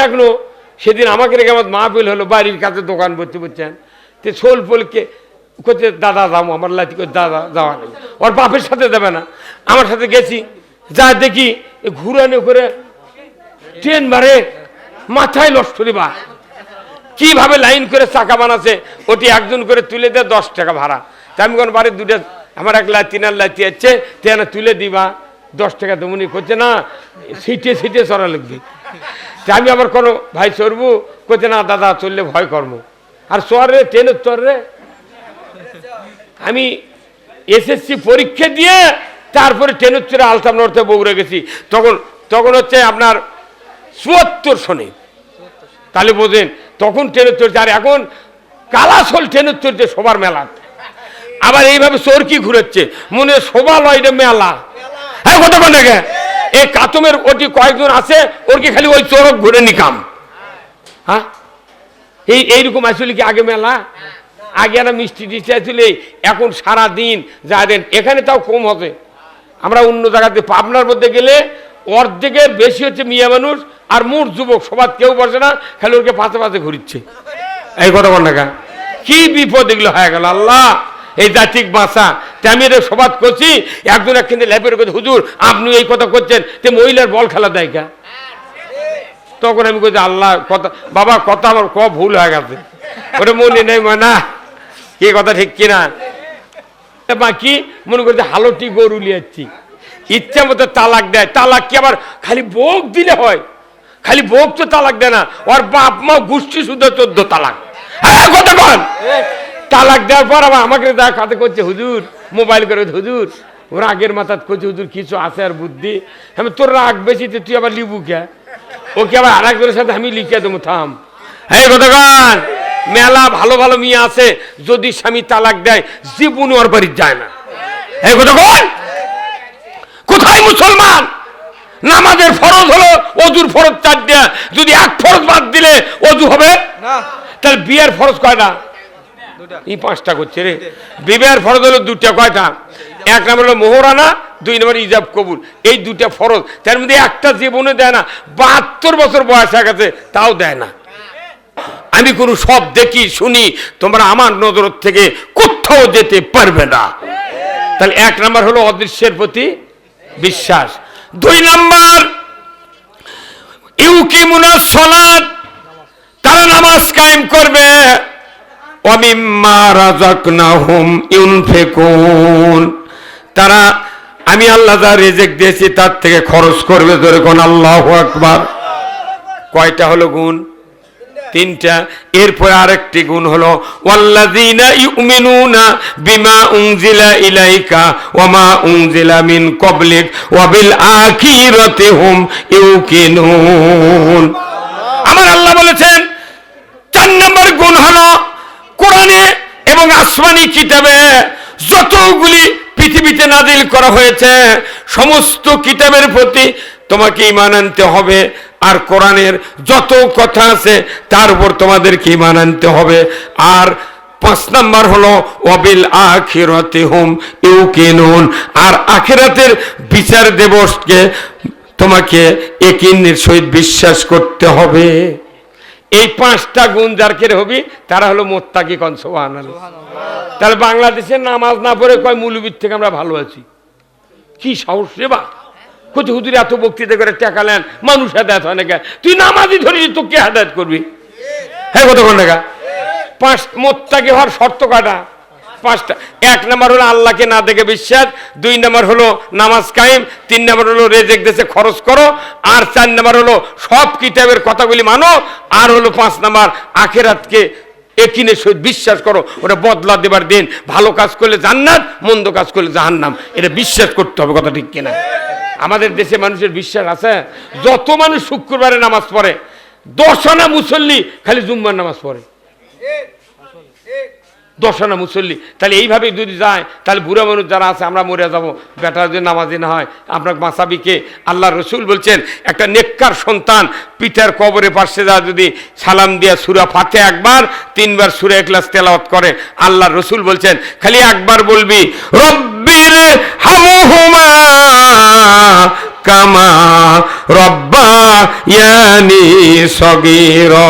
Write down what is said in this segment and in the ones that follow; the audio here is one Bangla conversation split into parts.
থাকলো সেদিন আমাকে রেখে আমার মাহফিল হলো, বাড়ির কাছে দোকান ভর্তি করছেন, তো সোল পোলকে করছে দাদা যাবো, আমার লাঠি করে দাদা যাওয়া নেই, ওর বাপের সাথে দেবে না, আমার সাথে গেছি, যা দেখি ঘুরানো করে ট্রেন বাড়ে মাথায় লস্করি বা কিভাবে লাইন করে চাকা বানাচ্ছে, ওটি একজন করে তুলে দেয় 10 টাকা ভাড়া। তা আমি কোন বাড়ির দুটো আমার এক লাইন 3 লাইন আছে তেনা তুলে দিবা 10 টাকা তেমনি করছে না, সিটে সিটে চড়া লাগবে। আমি আবার কোনো ভাই চড়বো করছে না দাদা চললে ভয় কর্ম, আর চর রে ট্রেনের চর রে। আমি এসএসসি পরীক্ষা দিয়ে তারপরে ট্রেনের চড়ে আলতাম নড়তে বগুড়ে গেছি, তখন হচ্ছে আপনার 74 সনে, তাহলে বোঝেন তখন ট্রেনের চড়ছে। আর এখন কালাসল ট্রেনের চড়ছে সবার মেলা, আবার এইভাবে চরকি ঘুরেছে মনে শোভা লয় এটা মেলা। হ্যাঁ কত কোন এই কাতমের ওটি কয়েকজন আছে, ওর কি খালি ওই চরক ঘুরে নিকাম। হ্যাঁ এইরকম আসলে কি আগে মেলা, আগে একটা মিষ্টি টিষ্টি আসলে, এখন সারা দিন যা দেন এখানে তাও কম হবে। আমরা অন্য জায়গাতে পাবনার মধ্যে গেলে অর্ধেকের বেশি হচ্ছে মিয়া মানুষ, আর মোট যুবক সবার কেউ বসে না, খালি ওকে পাশে পাশে ঘুরিচ্ছে। এই কথা বল না, কি বিপদ এগুলো হয়ে গেল আল্লাহ, এই জাতিক বাঁচা। আমি এটা সবাদ করছি, একজন একখানে ল্যাপের কথা হুজুর আপনি এই কথা করছেন, তে মহিলার বল খেলা দেয় কা? তখন আমি বলছি আল্লাহ কথা বাবা কথা আমার ভুল হয়ে গেছে, ওটা মনে নেই না কি কথা ঠিক কিনা। বাকি মনে করছে হালটি গরু লিয়াচ্ছি, ইচ্ছা মতো তালাক দেয়। তালাক কি আবার খালি বোক দিলে হয়? খালি বোক তো তালাক দেয় না, ওর বাপ মা গোষ্ঠী শুধু 14 তালাক। হ্যাঁ কথা বল, তালাক দেওয়ার পর আবার আমাকে কাতে করছে হুজুর, মোবাইল করে হুজুর ওর আগের মাথাত করছে হুজুর কিছু আছে আর বুদ্ধি। আমি তোর রাগ বেশি, তুই আবার লিবু কে? ওকে আবার আর একজনের সাথে আমি লিখে দেবো থাম। হ্যাঁ কথা গান, মেলা ভালো ভালো মেয়ে আছে, যদি স্বামী তালাক দেয় জীবন ওর বাড়ি যায় না। হ্যাঁ কথা গান, কোথায় মুসলমান? নামাজের ফরজ হলো অজুর ফরজ 4টা, যদি এক ফরজ বাদ দিলে অজু হবে না, তাহলে বিয়ের ফরজ কয়টা? এই 5টা করছে রে। বিবাহের ফরজ হলো 2টা, কয়টা? 1 নম্বর হলো মোহরানা, 2 নম্বর ইজাব কবুল, এই 2টা ফরজ। তার মধ্যে একটা জীবনে দেয় না, 72 বছর বয়স হয়ে গেছে তাও দেয় না। আমি কোন সব দেখি শুনি, তোমরা আমার নজর থেকে কোথাও যেতে পারবে না। তাহলে 1 নম্বর হলো অদৃশ্যের প্রতি বিশ্বাস। 2 নম্বর ইউকিমুনাস সালাত, তারা নামাজ কায়েম করবে। ওয়ামিম্মা রাযাকনাহুম ইউনফিকুন, তারা আমি আল্লাহ যা রিজিক দিয়েছি তার থেকে খরচ করবে। ধরে কোন আল্লাহু আকবার। কয়টা হলো গুণ? 3টা। এরপর আরেকটি গুণ হলো ওয়াল্লাযীনা ইউমিনুনা বিমা উনজিলা ইলাইকা ওয়া মা উনজিলা মিন ক্বাবলিক ওয়া বিল আখিরাতি হুম ইউকিনুন। আমার আল্লাহ বলেছেন 4 নম্বর গুণ হলো কোরআনে এবং আসমানি কিতাবে যতগুলি পৃথিবীতে নাজিল করা হয়েছে সমস্ত কিতাবের প্রতি তোমাকে ঈমান আনতে হবে। আর কোরআনের যত কথা আছে তার উপর তোমাদেরকে ঈমান আনতে হবে। আর 5 নম্বর হলো ওয়াবিল আখিরাতি হুম ইউকিনুন, আর আখিরাতের বিচার দিবসকে তোমাকে ইয়াকিনের সহিত বিশ্বাস করতে হবে। এই 5টা গুণ যার কেড়ে হবি তারা হলো মুত্তাকি। কোন সুবহানাল্লাহ। তাহলে বাংলাদেশে নামাজ না পড়ে কয় মৌলবীর থেকে আমরা ভালো আছি, কি সাহস রে বা? কোথায় হুজুর এত বক্তৃতা করে টাকা নেন, মানুষ হেদায়েত হয় না কে? তুই নামাজই ধরিস, তো কে হেদায়েত করবি? হ্যাঁ কত কোন টাকা? 5 মুত্তাকি হওয়ার শর্ত কয়টা? 5টা। 1 নম্বর হলো আল্লাহকে না দেখে বিশ্বাস, 2 নম্বর হলো নামাজ কায়েম, 3 নম্বর হলো রিজিক দেশে খরচ করো, আর 4 নম্বর হলো সব কিতাবের কথাগুলি মানো, আর হলো 5 নম্বর আখিরাতকে ইয়াকিনের সহিত বিশ্বাস করো। ওটা বদলা দেবার দিন, ভালো কাজ করলে জান্নাত, মন্দ কাজ করলে জাহান্নাম, এটা বিশ্বাস করতে হবে। কথা ঠিক কিনা? আমাদের দেশে মানুষের বিশ্বাস আছে? যত মানুষ শুক্রবারে নামাজ পড়ে, 10 আনা মুসল্লি খালি জুম্মার নামাজ পড়ে, 10 আনা মুসল্লি। তাহলে এইভাবে যদি যায় তাহলে বুড়া মানুষ যারা আছে আমরা মরে যাবো। বেটা যদি নামাজি না হয় আপনার বাঁচাবিকে? আল্লাহ রসুল বলছেন একটা নেককার সন্তান পিতার কবরে পাশে যা যদি সালাম দিয়া সূরা ফাতিহা একবার, 3 বার সূরা ইখলাস তেলাওয়াত করে, আল্লাহ রসুল বলছেন খালি একবার বলবি রব্বির হামহুমা কামা রব্বায়ানি সগীরা।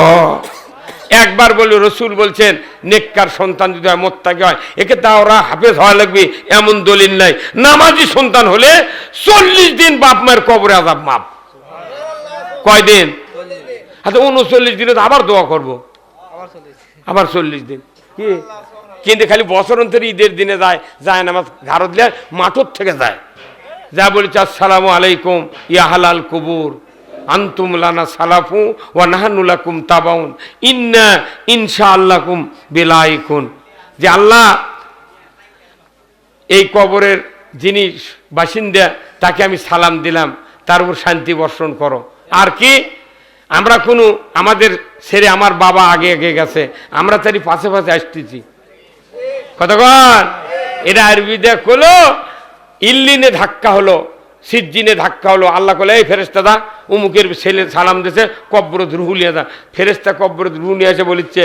একবার বলি রসুল বলছেন নেককার সন্তান যদি হয় মোত্তাকি হয়, একে তা ওরা হাফেজ হওয়া লাগবে এমন দলিল নাই। নামাজি সন্তান হলে 40 দিন বাপ মায়ের কবরে আযাব মাপ। কয়দিন? আচ্ছা 39 দিনে আবার দোয়া করব, আবার 40 দিন কি? কিন্তু খালি বছর অন্তরে ঈদের দিনে যায় নামাজ ঘাড়ত দিয়ে মাঠর থেকে যায়, যা বলেছে আসসালামু আলাইকুম ইয়া হালাল কুবুর আনতুম লানা সালাফু ওয়া নাহনু লাকুম তাবাউন ইন্না ইনশাআল্লাকুম বিলাইকুন। যে আল্লাহ এই কবরের যিনি বাসিন্দা তাকে আমি সালাম দিলাম, তার উপর শান্তি বর্ষণ করো। আর কি আমরা কোনো আমাদের ছেড়ে আমার বাবা আগে আগে গেছে, আমরা তারই পাশে পাশে আসতেছি। কতক্ষণ এটা আরবিতে হলো ইল্লিনে ধাক্কা হলো, সিজ্জিনে ধাক্কা হলো। আল্লাহ কলে এই ফেরেশতাদা উমুকের ছেলে সালাম দিয়েছে কব্বরত রুহু নিয়ে যা। ফেরেশতা কব্বরত রুহু নিয়ে এসে বলিচ্ছে,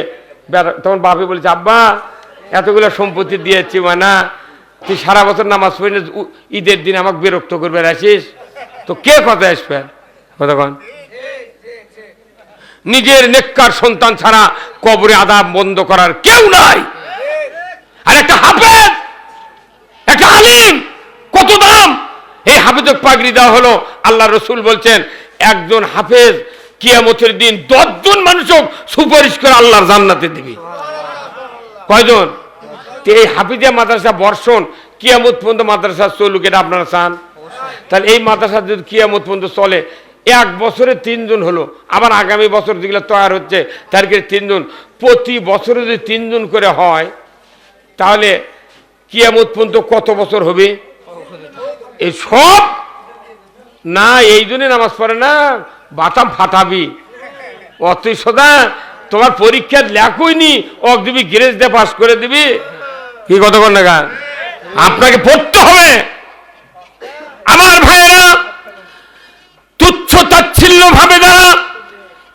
তখন বাপে বলেছে আব্বা এতগুলো সম্পত্তি দিয়েছি না, তুই সারা বছর নামাজ পড়ি না, ঈদের দিন আমাকে বিরক্ত করবে আসিস, তো কে কথা আসবে? কতক্ষণ নিজের নেককার সন্তান ছাড়া কবরে আযাব বন্ধ করার কেউ নাই। আর একটা হাফেজ, একটা আলিম কত দাম! এই হাফেজক পাগড়ি দেওয়া হলো। আল্লাহ রসুল বলছেন একজন হাফেজ কিয়ামতের দিন 10 জন মানুষক সুপারিশ করে আল্লাহর জান্নাতে দিবে। কয়জন? এই হাফিজিয়া মাদ্রাসা বর্ষণ কিয়ামত পর্যন্ত মাদ্রাসা চলুক, এটা আপনারা চান? তাহলে এই মাদ্রাসা যদি কিয়ামত পর্যন্ত চলে, 1 বছরে 3 জন হলো, আবার আগামী বছর যেগুলো তৈরি হচ্ছে তাদেরকে 3 জন, প্রতি বছরে যদি 3 জন করে হয় তাহলে কিয়ামত পর্যন্ত কত বছর হবে? এই সব না এই জন্য নামাজ পড়ে না, বাতাম ফাটাবি অতই সদা তোমার পরীক্ষা লেখইনি ও দিবি গ্রেস দিয়ে পাস করে দিবি কি? কতক্ষণ না আপনাকে পড়তে হবে। আমার ভাইয়েরা, তুচ্ছ তাচ্ছিল্য ভাবে যারা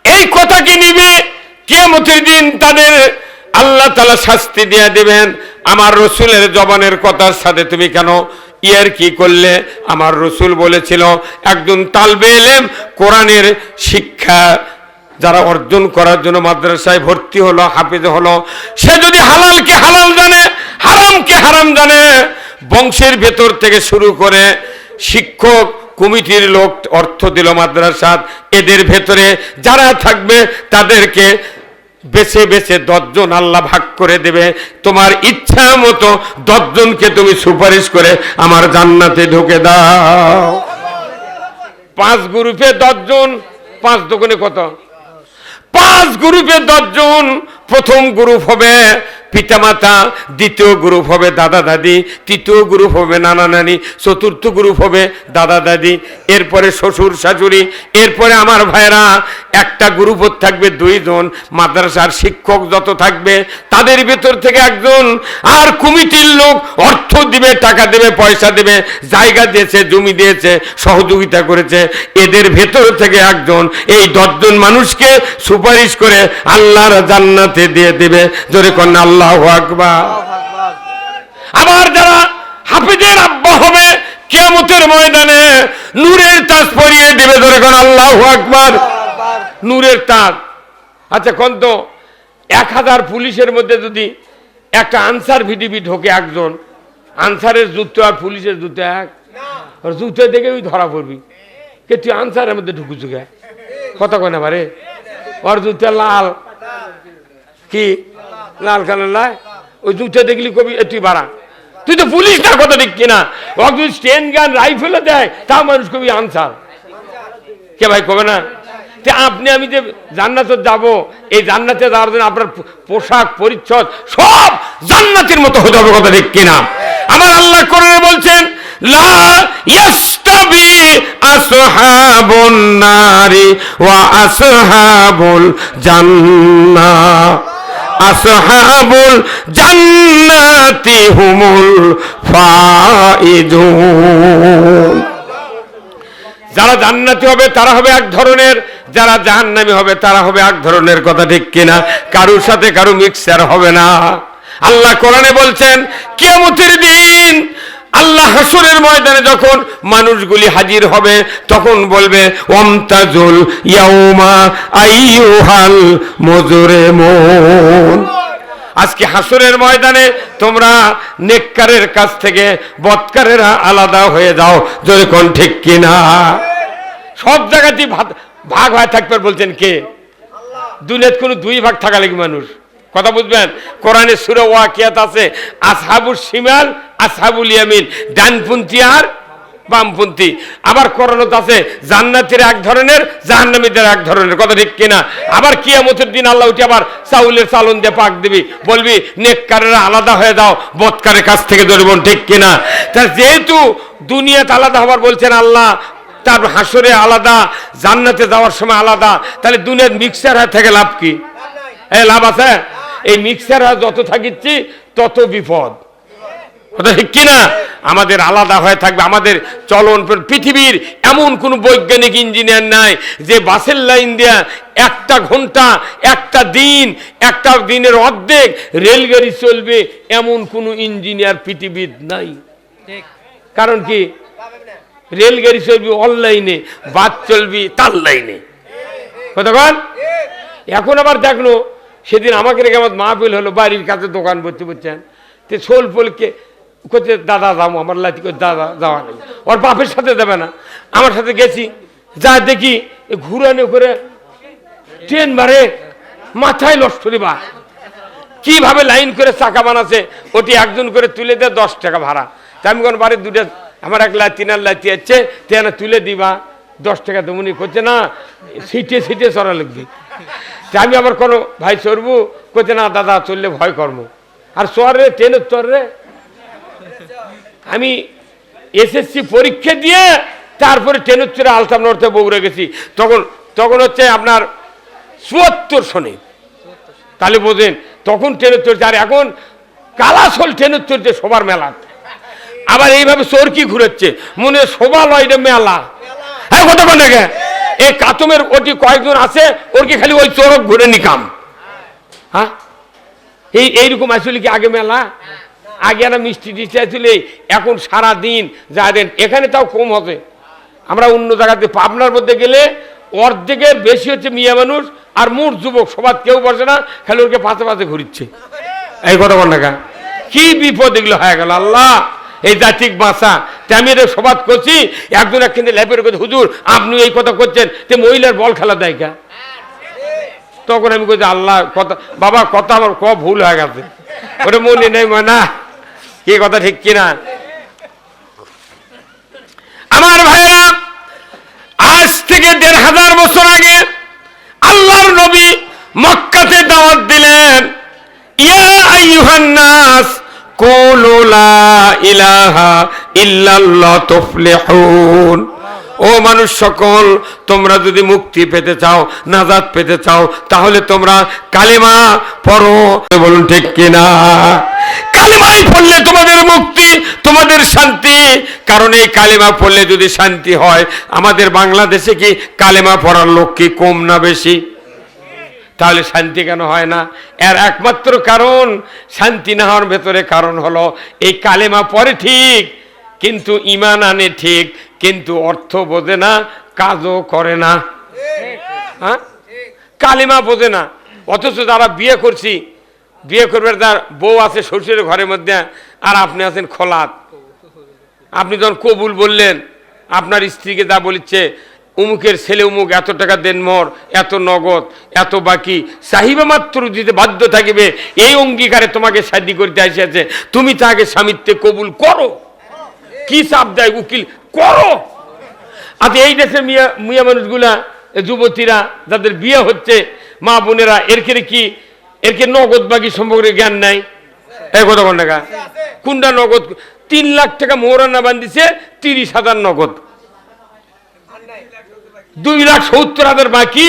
এই কথাকে নিবে, কিয়ামতের দিন তাদের আল্লাহ তাআলা শাস্তি দিয়ে দেবেন। আমার রসুলের জবানের কথার সাথে তুমি কেন ইয়ার কি করলে? আমার রসুল বলেছিল একজন তালবে ইলম কোরআনের শিক্ষা যারা অর্জন করার জন্য মাদ্রাসায় ভর্তি হলো, হাফেজ হলো, সে যদি হালালকে হালাল জানে, হারামকে হারাম জানে, বংশের ভেতর থেকে শুরু করে শিক্ষক কমিটির লোক অর্থ দিল মাদ্রাসাত, এদের ভেতরে যারা থাকবে তাদেরকে বেছে বেছে 10 জন আল্লাহ ভাগ করে দেবে। তোমার ইচ্ছা মতো 10 জনকে তুমি সুপারিশ করে আমার জান্নাতে ঢুকে দাও। 5 গ্রুপে 10 জন, 5 দোকানে কত? 5 গ্রুপে 10 জন। প্রথম গ্রুপ হবে পিতামাতা, দ্বিতীয় গ্রুপ হবে দাদা দাদি, তৃতীয় গ্রুপ হবে নানা নানি, চতুর্থ গ্রুপ হবে দাদা দাদি, এরপরে শ্বশুর শাশুড়ি, এরপরে আমার ভাইরা একটা গ্রুপ থাকবে 2 জন। মাদ্রাসার শিক্ষক যত থাকবে তাদের ভেতর থেকে 1 জন, আর কমিটির লোক অর্থ দিবে, টাকা দেবে, পয়সা দেবে, জায়গা দিয়েছে, জমি দিয়েছে, সহযোগিতা করেছে, এদের ভেতর থেকে 1 জন এই 10 জন মানুষকে সুপারিশ করে আল্লাহর জান্নাতে দিয়ে দেবে। জোরে কন্যা আল্লাহু আকবার। আবার যারা হাফেজের আব্বা হবে কিয়ামতের ময়দানে নূরের তাজ পরিয়ে দেবে। জোরে কন্যা আল্লাহু আকবার। নূরের তাজ। আচ্ছা কোন তো 1000 পুলিশের মধ্যে যদি একটা আনসার ভিডিপি ঢোকে, 1 জন আনসারের জুতো আর পুলিশের জুতো এক, জুতো দেখে ওই ধরা পড়বি, কে তুই আনসারের মধ্যে ঢুকুছু গে? কথা কয় না পারে, ওর জুতো লাল, কি লাল কালার লাই, ওই জুতো দেখলি কবি তুই বাড়া, তুই তো পুলিশ না, কথা ঠিক কিনা? ও যদি স্টেন গান রাইফেলে দেয় তা মানুষ কবি আনসার, কে ভাই কবে না? আপনি আমি যে জান্নাতে যাব, এই জান্নাতে যাওয়ার জন্য আপনার পোশাক পরিচ্ছদ সব জান্নাতের মতো হতে হবে, কথা ঠিক কিনা? আমার আল্লাহ কোরআনে বলছেন লা ইয়াস্তাবি আসহাবুন নারি ওয়া আসহাবুল জান্নাহ, আসহাবুল জান্নাতি হুমুল ফাইজুন। যারা জান্নাতি হবে তারা হবে 1 ধরনের, যারা জাহান্নামী হবে তারা হবে 1 ধরনের, কথা ঠিক কিনা? কারোর সাথে কারো মিক্সার হবে না। আল্লাহ কোরআনে বলছেন কিয়ামতের দিন আল্লাহ হাসরের ময়দানে যখন মানুষগুলি হাজির হবে তখন বলবে ওয়ামতাজুল ইয়াউমা আইয়ুহাল মুজরিমুন। আজকে হাসরের ময়দানে তোমরা নেককারের কাছ থেকে বদকারেরা আলাদা হয়ে যাও, যদি কোন ঠিক কিনা। সব জায়গাতেই ভাগ হয়ে থাকবে বলছেন কে? দুনিয়াতে কোনো দুই ভাগ থাকা লাগে মানুষ, কথা বুঝবেন। কোরআনে সূরা ওয়াকিয়াত আছে আসহাবুস শিমাল আসহাবুল ইয়ামিন, ডানপন্থী আর বামপন্থী। আবার কোরআনত আছে জান্নাতীর এক ধরনের, জাহান্নামীদের এক ধরনের, কথা ঠিক কিনা। আবার কিয়ামতের দিন আল্লাহ উঠে আবার চাউলের চালন দিয়ে পাক দিবি, বলবি নেককারেরা আলাদা হয়ে যাও বদকারের কাছ থেকে, ধরবেন ঠিক কিনা। তা যেহেতু দুনিয়াতে আলাদা হবার বলছেন আল্লাহ, তার হাসরে আলাদা, জান্নাতে যাওয়ার সময় আলাদা, তাহলে দুনিয়ার মিক্সার হয়ে থেকে লাভ কি? লাভ আছে? এই মিক্সার হয়ে যত থাকিচ্ছি তত বিপদ, কথা ঠিক কিনা। আমাদের আলাদা হয়ে থাকবে আমাদের চলন। পৃথিবীর এমন কোন বৈজ্ঞানিক ইঞ্জিনিয়ার নাই যে বাসের লাইন দেয়া একটা ঘন্টা, একটা দিন, একটা দিনের অর্ধেক রেলগাড়ি চলবে, এমন কোন ইঞ্জিনিয়ার পৃথিবীর নাই। কারণ কি? রেলগাড়ি চলবি অনলাইনে, বাস চলবি তার লাইনে, কথা বল। এখন আবার দেখলো, সেদিন আমাকে রেখে আমার মাহফিল হলো, বাড়ির কাছে দোকান ভর্তি করছেন, তে সোল পোলকে করছে দাদা যাবো, আমার লাঠি করে দাদা যাওয়া নেই, ওর বাপের সাথে দেবে না, আমার সাথে গেছি, যা দেখি ঘুরানো করে ট্রেন মারে, মাথায় লস্করি বা কিভাবে লাইন করে চাকা বানাচ্ছে, ওটি একজন করে তুলে দেয় 10 টাকা ভাড়া। তা আমি কোন বাড়ির দুটো আমার এক লাইতি না লাইতি আছে, তেনা তুলে দিবা 10 টাকা তেমনি করছে না, সিটে সিটে চড়া লাগবে। তা আমি আবার কোনো ভাই চড়বো, করছে না দাদা চললে ভয় কর্ম, আর চরে ট্রেনের চরে। আমি এসএসসি পরীক্ষা দিয়ে তারপরে ট্রেনের চড়ে আলতাম নর্থে বগুড়া গেছি, তখন হচ্ছে আপনার 74 সনে, তাহলে বোঝেন তখন ট্রেনের চড়ছে। আর এখন কালাসল ট্রেনের চড়ছে সবার মেলা, আবার এইভাবে চোরকি ঘুরেছে, মনে শোভা লয় মেলা। হ্যাঁ কত কোন দেখে এই কাতমের ওটি কয়েকজন আছে, ওর কি খালি ওই চোরক ঘুরে নিকাম। হ্যাঁ এইরকম আসলে কি আগে মেলা? আগে একটা মিষ্টি টিষ্টি আসলে, এখন সারা দিন যা দেন। এখানে তাও কম হবে, আমরা অন্য জায়গাতে পাবনার মধ্যে গেলে অর্ধেকের বেশি হচ্ছে মিয়া মানুষ, আর মোট যুবক সবার কেউ বসে না, খালি ওকে পাশে পাশে ঘুরিচ্ছে। এই কথা বল না, কি বিপদ এগুলো হয়ে গেল। আল্লাহ এই জাতিক বাঁচা। আমি এটা সবাদ করছি, একজন একখানে ল্যাপের কথা, হুজুর আপনি এই কথা করছেন, তে মহিলার বল খেলা দেয় কা? তখন আমি বলছি আল্লাহ কথা, বাবা কথা আমার ভুল হয়ে গেছে, ওটা মনে নেই না, কি কথা ঠিক কিনা। আমার ভাইরা, আজ থেকে 1500 বছর আগে আল্লাহর নবী মক্কাতে দাওয়াত দিলেন, ইয়া আইয়ুহান নাস কুলু লা ইলাহা ইল্লাল্লাহ তুফলিহুন। ও মানুষ সকল, তোমরা যদি মুক্তি পেতে চাও, নাজাত পেতে চাও, তাহলে তোমরা কালেমা পড়ো, বলুন ঠিক কিনা। কালেমাই পড়লে তোমাদের মুক্তি, তোমাদের শান্তি। কারণ এই কালেমা পড়লে যদি শান্তি হয়, আমাদের বাংলাদেশে কি কালেমা পড়ার লোক কি কম না বেশি? তাহলে শান্তি কেন হয় না? এর একমাত্র কারণ, শান্তি না হওয়ার ভেতরে কারণ হলো এই কালেমা পড়ে ঠিক, কিন্তু ঈমান আনে ঠিক, কিন্তু অর্থ বোঝে না, কাজও করে না। হ্যাঁ, কালেমা বোঝে না। অথচ যারা বিয়ে করছি, বিয়ে করবে, তার বউ আছে শ্বশুরের ঘরের মধ্যে, আর আপনি আছেন খোলাত। আপনি যখন কবুল বললেন, আপনার স্ত্রীকে যা বলিচ্ছে, উমুকের ছেলে উমুক এত টাকা দেন, মর এত নগদ, এত বাকি, চাহিবা মাত্র দিতে বাধ্য থাকিবে, এই অঙ্গীকারে তোমাকে শাদী করতে আসিয়াছে, তুমি তাকে স্বামীত্বে কবুল করো। কি চাপ দেয় উকিল, করো। আচ্ছা এই দেশের মিয়া মানুষগুলা, যুবতীরা যাদের বিয়ে হচ্ছে, মা বোনেরা, এরকে নগদ বাকি সম্পর্কে জ্ঞান নাই। এই কথা কোন টাকা, কোনটা নগদ? 3 লাখ টাকা মোহরানা বান্ধিছে, 30,000 নগদ, 2,70,000 বাকি।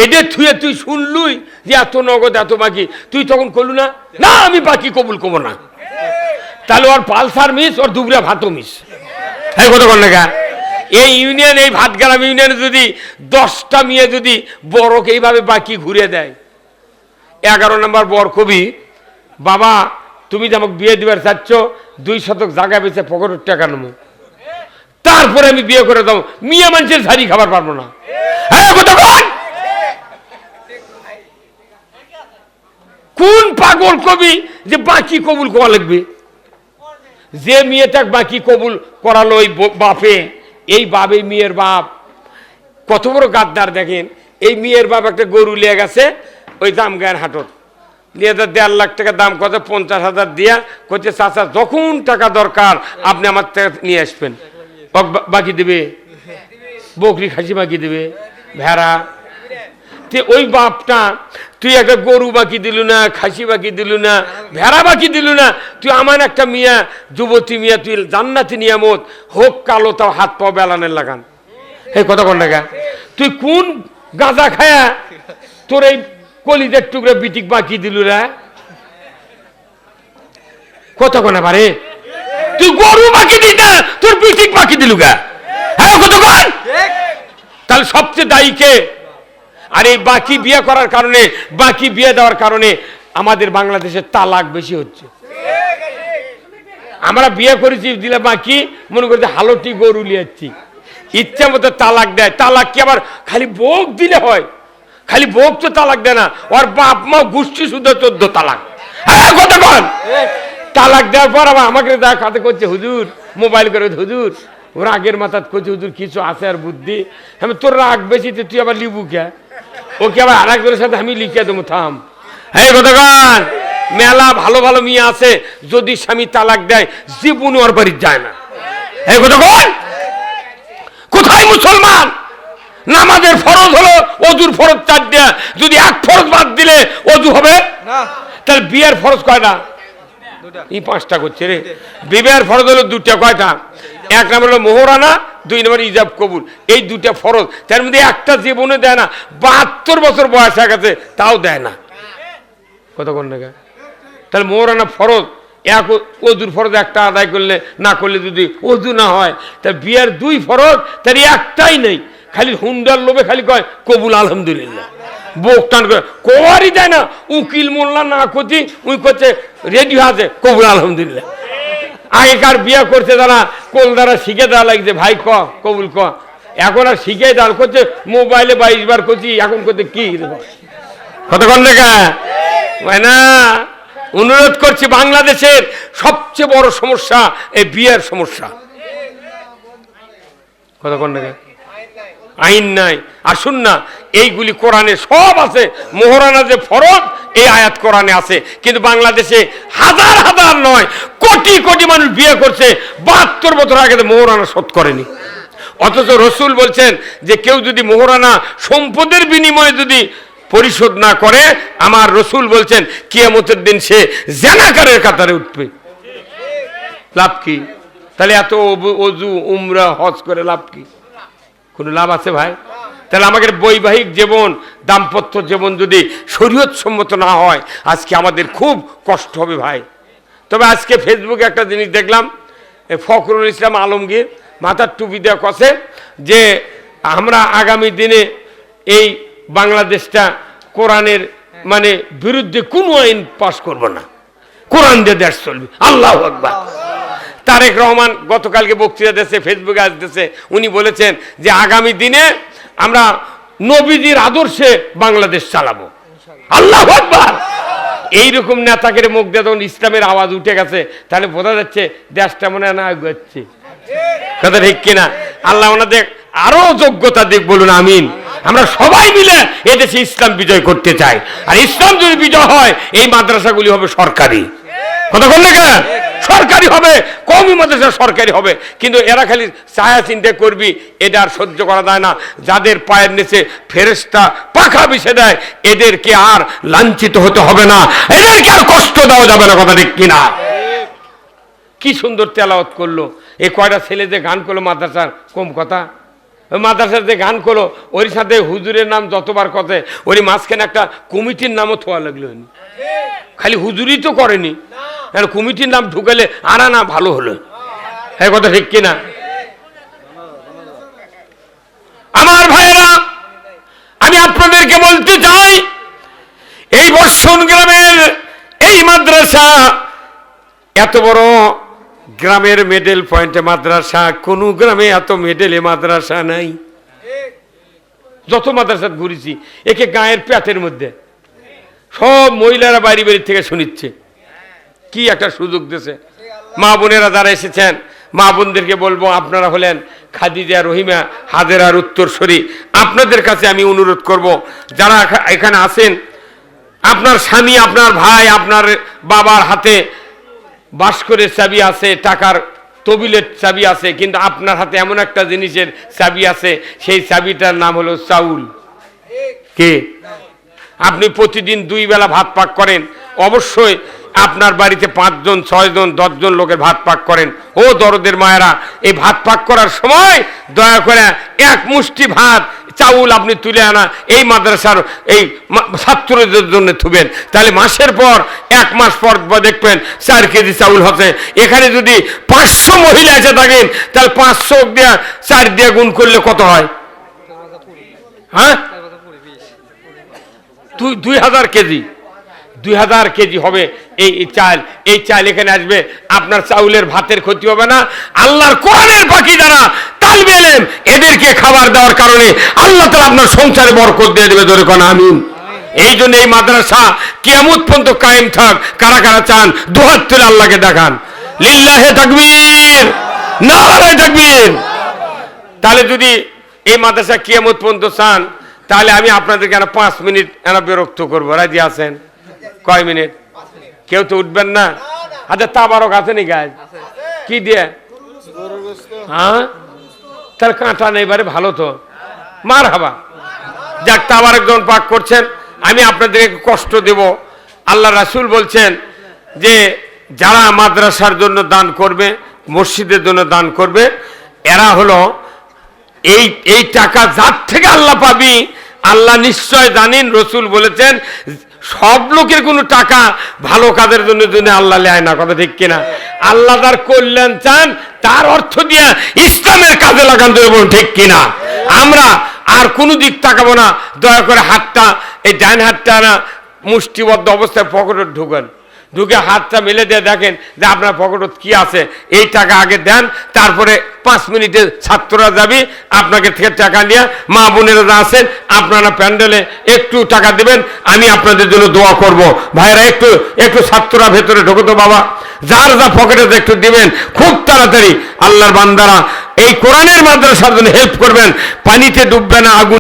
এদের থুয়ে তুই শুনলুই যে এত নগদ এত বাকি, তুই তখন করলু না, না আমি বাকি কবুল করবো না। তাহলে ওর পালসার মিস, ওর দুবরা ভাতও মিস। এই কথা কোন টাকা। এই ইউনিয়ন, এই ভাতগ্রাম ইউনিয়নে যদি 10টা মেয়ে যদি বড়কে এইভাবে বাকি ঘুরে দেয়, 11 নম্বর বর কবি, বাবা তুমি যে আমাকে বিয়ে দিবার চাচ্ছ 2 শতক জায়গা বেচে পকেটের টাকা নেবো, তারপরে আমি বিয়ে করে দেবো। মিয়া মানুষের ঝাড়ি খাবার পারবো না। হ্যাঁ কতক্ষণ কোন পাগল কবি যে বাকি কবুল করা লাগবে? যে মেয়েটা বাকি কবুল করালো ওই বাপে, এই বাবে মেয়ের বাপ কত বড় গাদ্দার দেখেন। এই মেয়ের বাপ একটা গরু লিয়ে গেছে ওই দাম গায়ের হাটত, নিয়ে 1.5 লাখ টাকা দাম, কত 50,000 দিয়া করছে চাচা যখন টাকা দরকার আপনি আমার থেকে নিয়ে আসবেন। বাকি দেবে, বকরি খাসি বাকি দেবে, ভেড়া। ওই বাপটা তুই একটা গরু বাকি দিলু না, খাসি বাকি দিলু না, ভেড়া বাকি দিলু না, তুই আমার একটা মিয়া যুবতী মিয়া তুই জান্নাতি নিয়ামত হোক কালো তাও হাত পাও বেলানের লাগান। এই কথা কোন টাকা তুই কোন গাঁজা খায়া তোর এই কলিদের টুকরা বিটিক বাকি দিলু রে? কথা কোনা পারে তুই গরু বাকি দিস তোর বিটিক বাকি দিলু গা? হ্যাঁ কত কোন? তাহলে সবচেয়ে দায়ী কে? আর এই বাকি বিয়ে করার কারণে, বাকি বিয়ে দেওয়ার কারণে আমাদের বাংলাদেশে তালাক বেশি হচ্ছে। আমরা বিয়ে করেছি দিলে বাকি মনে করছি হালটি গরু লিয়াচ্ছি, ইচ্ছা মতো তালাক দেয়। তালাক কি আবার খালি ভোগ দিলে হয়? খালি ভোগ তো তালাক দেয় না, ওর বাপ মা গোষ্ঠী শুদ্ধ 14 তালাক। হ্যাঁ কতক্ষণ তালাক দেওয়ার পর আবার আমাকে দেখা খাতে করছে হুজুর, মোবাইল করে হুজুর ওর আগের মাথাত করছে হুজুর কিছু আছে আর বুদ্ধি। আমি তোর রাগ বেশি তুই আবার লিবু কে? ওকে আবার আর একজনের সাথে আমি লিখে দেবো থাম। হ্যাঁ কতক্ষণ মেলা ভালো ভালো মেয়ে আছে, যদি স্বামী তালাক দেয় জীবন ওর বাড়ি যায় না। হ্যাঁ কতক্ষণ কোথায় মুসলমান? নামাজের ফরজ হলো অজুর ফরজ 4টা, যদি এক ফরজ বাদ দিলে অজু হবে না। তাহলে বিয়ের ফরজ কয়টা? 5টা করছে রে। বিবাহের ফরজ হলো 2টা, কয়টা? 1 নম্বর হলো মোহরানা, 2 নম্বর ইজাব কবুল। এই 2টা ফরজ, তার মধ্যে একটা জীবনে দেয় না। 72 বছর বয়স হয়ে গেছে তাও দেয় না। কতক্ষণ টাকা? তাহলে মোহরানা ফরজ, এক অজুর ফরজ একটা আদায় করলে না করলে যদি অজু না হয়, তাহলে বিয়ের 2 ফরজ, তার একটাই নেই। খালি হুন্ডার লোভে খালি কয় কবুল আলহামদুলিল্লাহ, বুক টান করে কোয়ারই দেয় না। উকিল মোল্লা না করছি উই করছে রেডি আছে কবুল আলহামদুলিল্লাহ। আগেকার বিয়ে করছে তারা কোল দ্বারা শিখে দেওয়া লাগছে, ভাই ক কবুল ক। এখন আর শিখে দেওয়া করছে মোবাইলে 22 বার করছি, এখন করতে কি কতক্ষণ দেখা হয় না। অনুরোধ করছি, বাংলাদেশের সবচেয়ে বড় সমস্যা এই বিয়ের সমস্যা। কতক্ষণ দেখা আইন নাই। আসুন না, এইগুলি কোরআনে সব আছে। মোহরানা যে ফরজ এই আয়াত কোরআনে আছে, কিন্তু বাংলাদেশে হাজার হাজার নয় কোটি কোটি মানুষ বিয়ে করছে 72 বছর আগে মোহরানা শোধ করেনি। অথচ রসুল বলছেন যে কেউ যদি মোহরানা সম্পদের বিনিময়ে যদি পরিশোধ না করে, আমার রসুল বলছেন কিয়ামতের দিন সে জানাকারের কাতারে উঠবে। লাভ কি? তাহলে এত অজু উমরা হজ করে লাভ কি? কোনো লাভ আছে ভাই? তাহলে আমাদের বৈবাহিক জীবন, দাম্পত্য জীবন যদি শরীয়ত সম্মত না হয়, আজকে আমাদের খুব কষ্ট হবে ভাই। তবে আজকে ফেসবুকে একটা জিনিস দেখলাম, ফখরুল ইসলাম আলমগীর মাথার টুপি দেওয়া কছে যে আমরা আগামী দিনে এই বাংলাদেশটা কোরআনের মানে বিরুদ্ধে কোনো আইন পাস করব না, কোরআন দিয়ে দেশ চলবে। আল্লাহু আকবার। তারেক রহমান গতকালকে বক্তৃতা দিয়েছে, ফেসবুকে আসতেছে, উনি বলেছেন যে আগামী দিনে আমরা নবীজির আদর্শে বাংলাদেশ চালাবো। আল্লাহু আকবার। এইরকম নেতাকে মুখ দিয়ে যখন ইসলামের আওয়াজ উঠে গেছে, তাহলে বোঝা যাচ্ছে দেশটা মনে না এগোচ্ছে। কথা ঠিক কিনা? আল্লাহ ওনাদের আরো যোগ্যতা দিক, বলুন আমিন। আমরা সবাই মিলে এদেশে ইসলাম বিজয় করতে চাই, আর ইসলাম যদি বিজয় হয় এই মাদ্রাসাগুলি হবে সরকারি। কথা বললে কেন? সরকারি হবে, কওমি মাদ্রাসা সরকারি হবে। কিন্তু এরা খালি ছায়া চিন্তা করবি, এটা আর সহ্য করা যায় না। যাদের পায়ের নিচে ফেরেশতা পাখা বিছে দেয়, এদেরকে আর লাঞ্ছিত হতে হবে না, এদেরকে আর কষ্ট দেওয়া যাবে না। কথা ঠিক কিনা? কি সুন্দর তেলাওয়াত করলো এই কয়টা ছেলে যে গান করলো মাদ্রাসার, কম কথা। ওই মাদ্রাসার যে গান করলো ওর সাথে হুজুরের নাম যতবার কথা, ওই মাঝখানে একটা কমিটির নামও থোয়া লাগলো। খালি হুজুরই তো করেনি, কমিটির নাম ঢুকালে আর না ভালো হলো। এই কথা ঠিক কিনা? আমার ভাইয়েরা, আমি আপনাদেরকে বলতে চাই, এই বর্ষণ গ্রামের এই মাদ্রাসা এত বড় গ্রামের মিডল পয়েন্টে মাদ্রাসা, কোন গ্রামে এত মিডলে মাদ্রাসা নাই। যত মাদ্রাসা ঘুরেছি একে গায়ের প্যাটের মধ্যে সব মহিলারা বাড়ি বাড়ি থেকে শুনিচ্ছে। কি একটা সুযোগ দিয়েছে। মা বোনেরা যারা এসেছেন, মা বোনদেরকে বলবো, আপনারা হলেন খাদিজা, রহিমা, হাজেরার উত্তরসূরি। আপনাদের কাছে আমি অনুরোধ করব, যারা এখানে আছেন, আপনার স্বামী, আপনার ভাই, আপনার বাবার হাতে বাস্করের চাবি আছে, টাকার তবিলের চাবি আছে, কিন্তু আপনার হাতে এমন একটা জিনিসের চাবি আছে, সেই চাবিটার নাম হলো চাউল। কে? আপনি প্রতিদিন 2 বেলা ভাত পাক করেন, অবশ্যই আপনার বাড়িতে 5 জন, 6 জন, 10 জন লোকের ভাত পাক করেন। ও দরদের মায়েরা, এই ভাত পাক করার সময় দয়া করে এক মুষ্টি ভাত চাউল আপনি তুলে আনা এই মাদ্রাসার এই ছাত্রদের জন্য থুবেন। তাহলে মাসের পর 1 মাস পর দেখবেন 4 কেজি চাউল হচ্ছে। এখানে যদি 500 মহিলা এসে থাকেন, তাহলে 500 দিয়ে 4 দিয়ে গুণ করলে কত হয়? হ্যাঁ, 2000 কেজি। 2000 কেজি হবে এই চাল। এই চাল এখানে আসবে, আপনার চাউলের ভাতের ক্ষতি হবে না। আল্লাহর কোরআনের বাকি যারা তালবে ইলম, এদেরকে খাবার দেওয়ার কারণে আল্লাহ তাআলা আপনার সংসারে বরকত দিয়ে দেবে। ধরে কোন আমিন। এই জন্য এই মাদ্রাসা কিয়ামত পর্যন্ত কায়েম থাক। কারা কারা চান দুহাত তুলে আল্লাহকে দেখান। লিল্লাহি তাকবীর, নারে তাকবীর। তাহলে যদি এই মাদ্রাসা কিয়ামত পর্যন্ত চান, তাহলে আমি আপনাদেরকে 5 মিনিট বিরক্ত করবো। রাজি আছেন? কয় মিনিট? কেউ তো উঠবেন না। আচ্ছা, তাবারক আছে নি গাছ? কি দিয়ে? হ্যাঁ, তার কাঁটা নেই, বারে ভালো তো। মার হাবা। যাক, তাবারক যখন পাক করছেন, আমি আপনাদেরকে কষ্ট দেব। আল্লাহ রাসূল বলছেন যে যারা মাদ্রাসার জন্য দান করবে, মসজিদের জন্য দান করবে, এরা হলো এই টাকা যার থেকে আল্লাহ পাবি, আল্লাহ নিশ্চয় জানেন। রসুল বলেছেন সব লোকের কোনো টাকা ভালো কাজের জন্য আল্লাহ নেয় না। কথা ঠিক কিনা? আল্লাহ তার কল্যাণ চান, তার অর্থ দিয়া ইসলামের কাজে লাগান দেবো। ঠিক কিনা? আমরা আর কোনো দিক তাকাবো না। দয়া করে হাতটা, এই ডান হাতটা না মুষ্টিবদ্ধ অবস্থায় পকেটে ঢুকেন, ঢুকে হাতটা মেলে দিয়ে দেখেন যে আপনার পকেটে কি আছে। এই টাকা আগে দেন, তারপরে 5 মিনিটে ছাত্ররা যাবে আপনাকে থেকে টাকা নিয়ে। মা বোনেরা যা আছেন, আপনারা প্যান্ডেলে একটু টাকা দেবেন, আমি আপনাদের জন্য দোয়া করব। ভাইরা একটু একটু ছাত্ররা ভেতরে ঢোকো তো বাবা। যার যা পকেটে একটু দিবেন, খুব তাড়াতাড়ি। আল্লাহর বান্দারা এই কোরআনের মাদ্রাসার জন্য হেল্প করবেন। পানিতে ডুববে না, আগুন